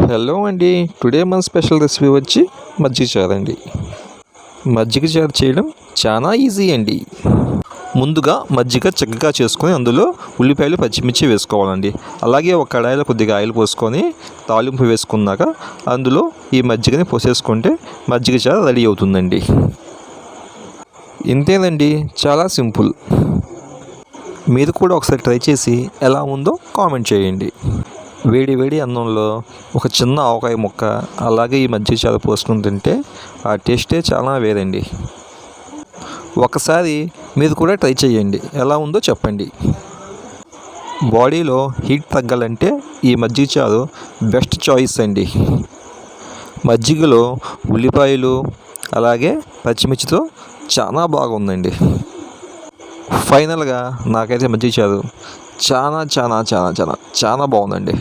Hello అండి. Today మన special recipe వచ్చి మజ్జిగ చారు అండి. మజ్జిగ చారు చేయడం చాలా ఈజీ అండి. ముందుగా మజ్జిగ చక్కగా చేసుకొని అందులో ఉల్లిపాయలు పచ్చిమిర్చి వేసుకోవాలండి. అలాగే ఒక కడాయిలో కొద్దిగా ఆయిల్ పోసుకొని తాలింపు వేసుకున్నాక అందులో ఈ మజ్జిగని పోసేసుకుంటే మజ్జిగ చారు రెడీ అవుతుందండి. ఇంతేనండి, చాలా సింపుల్. మీరు కూడా ఒకసారి ట్రై చేసి ఎలా ఉందో కామెంట్ చేయండి. వేడి వేడి అన్నంలో ఒక చిన్న ఆవకాయ ముక్క అలాగే ఈ మజ్జిగ చారు పోసుకుని తింటే ఆ టేస్టే చాలా వేరండి. ఒకసారి మీరు కూడా ట్రై చేయండి, ఎలా ఉందో చెప్పండి. బాడీలో హీట్ తగ్గాలంటే ఈ మజ్జిగ చారు బెస్ట్ చాయిస్ అండి. మజ్జిగలో ఉల్లిపాయలు అలాగే పచ్చిమిర్చితో చాలా బాగుందండి. ఫైనల్గా నాకైతే మజ్జిగ చారు చాలా చాలా చాలా చాలా చాలా బాగుందండి.